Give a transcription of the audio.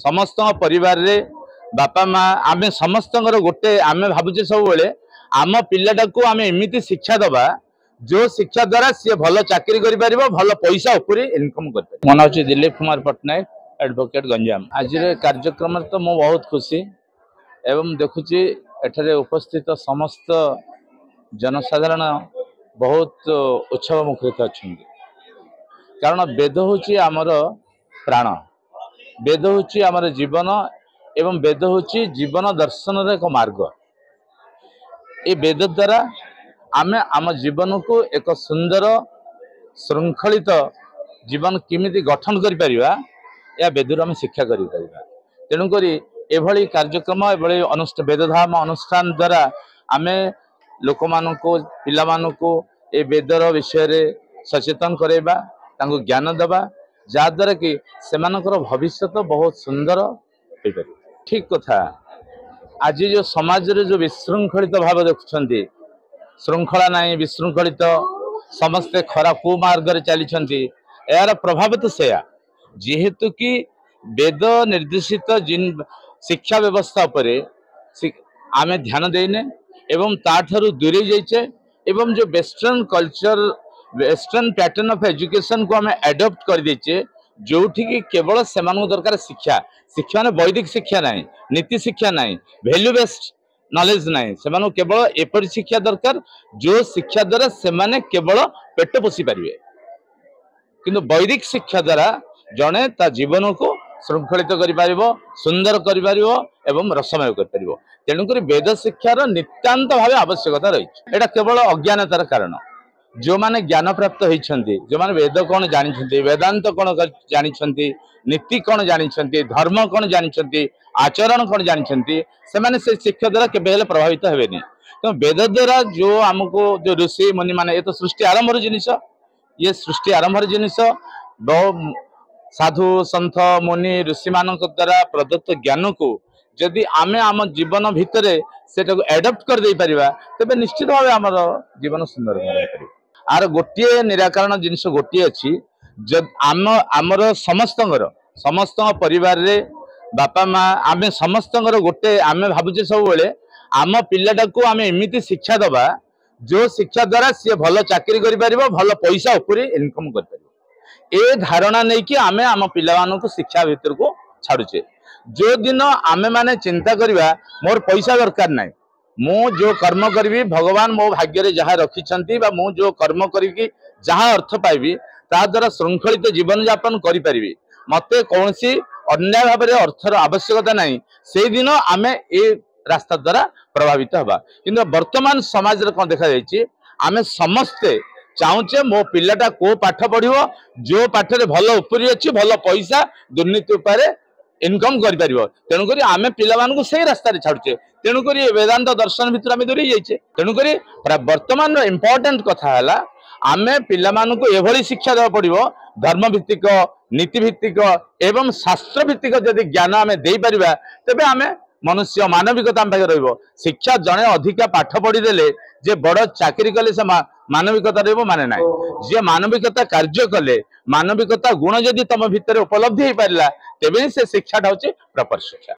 समस्त परिवार रे बापा माँ आमे समस्त गोटे आमे भावुचे सब बेले आम पिलाटा को आमे एमिति शिक्षा दबा जो शिक्षा द्वारा सी भल चाकरी कर भल पैसा ऊपर इनकम कर मन हूँ दिलीप कुमार पट्टनायक एडवोकेट गंजाम। आज कार्यक्रम तो मु बहुत खुशी एवं देखुची एठारे उपस्थित समस्त जनसाधारण बहुत उत्सव मुखरित अच्छा कारण वेद हूँ आमर प्राण वेद हूँ आमर जीवन एवं वेद हूँ जीवन दर्शन एक मार्ग। ये वेद द्वारा आमे आम जीवन को एक सुंदर श्रृंखलित जीवन किमिति गठन करि परिबा या वेदर आम शिक्षा करि परिबा। तेणुक एभली कार्यक्रम एभली वेदधाम अनुष्ठान द्वारा आमे लोक मानकु पिला मानकु ए वेदर विषय रे सचेतन करेबा तांको ज्ञान देबा जा द्वारा कि सेमानकर भविष्य बहुत सुंदर होई परिबा। ठीक कथा आज जो समाज रे जो विशृंखलित भाव देखुछंती श्रृंखला नहीं विशृंखलित समस्ते खराब कुमार्ग चली यार प्रभाव तो सैया जेहेतु कि वेद निर्देशित जिन शिक्षा व्यवस्था पर आमे ध्यान देने एवं ताठू दूरे जाइचे एवं जो western culture western pattern of education को आमे एडॉप्ट कर देचे जो कि केवल से दरकार शिक्षा शिक्षा ने वैदिक शिक्षा नहीं नीति शिक्षा नहीं वैल्यू बेस्ड नॉलेज नहीं से केवल एपरी शिक्षा दरकार जो शिक्षा द्वारा से केवल पेट पोषी पारे किंतु वैदिक शिक्षा द्वारा जड़े ता जीवन को श्रृंखलित कर सुंदर कर रसमय कर तेणुक वेद शिक्षार नितांत भाव आवश्यकता रही है। केवल अज्ञानतार कारण जो माने ज्ञान प्राप्त होती जो माने वेद कौन जानी वेदांत कौन जानी नीति कौन जानी धर्म कौन जानी आचरण कौन जानी से शिक्षा द्वारा केवल प्रभावित हेनी। तो वेद द्वारा जो आमको जो ऋषि मुनि माने ये तो सृष्टि आरंभ जिनिस ये सृष्टि आरंभ जिनिस बहु साधु सन्थ मुनि ऋषि मान द्वारा प्रदत्त ज्ञान को जदि आमे आम जीवन भितर से एडप्ट कर दे परिबा तेबे निश्चित भाव आमर जीवन सुंदर हो आर गोटे निराकरण जिनिस गोटे अच्छी जब आमर समस्त परिवार रे बापा माँ आमे समस्त गोटे आमे भावुचे सब बेले आम पिलाटा को आमे एमिति शिक्षा दबा जो शिक्षा द्वारा सी भल चाकरी कर भल पैसा ऊपर इनकम कर ए धारणा नहीं कि आमे आम पिला को शिक्षा भीतर को छाड़ुचे जो दिन आमे माने चिंता करिबा मोर पैसा दरकार नहीं मु जो कर्म करी भगवान मो भाग्य जहाँ रखिंट मु जो कर्म करी जहाँ अर्थ पाइबी ता द्वारा श्रृंखलित जीवन यापन करी मते कौन सी अन्याय भाव में अर्थर आवश्यकता नहीं से दिन आमे ए रास्ता द्वारा प्रभावित हवा किंतु वर्तमान समाज रे कौन देखा जाइए आमे समस्ते चाहूचे मो पिलाटा को पाठ पढ़िबो जो पाठरे भल उपरी अच्छी भल पैसा दुर्नीति उपर इनकम कर तेणुक आमे पिला मानकु से रास्ता छाड़ुचे तेणुक वेदांत दर्शन भितर आमे दूरी जाइए तेणुक वर्तमान इम्पोर्टेंट कथा है आमे पिला मानकु एभली शिक्षा देवा पड़िबो धर्म भित्तिक नीति भित्तिक एवं शास्त्र भित्तिक जदि ज्ञान आमे दे परिबा तेबे आमे मनुष्य मानविकता आम पाखे रहिबो। शिक्षा जड़े अधिका पाठ पढ़ीदेले जे बड़ चाकरी कले से मानविकता रहिबो माने ना जे मानविकता कार्य कले मानविकता गुण जदि तुम भितर उपलब्धि हो पारा तेबे से शिक्षाटा होची प्रॉपर शिक्षा।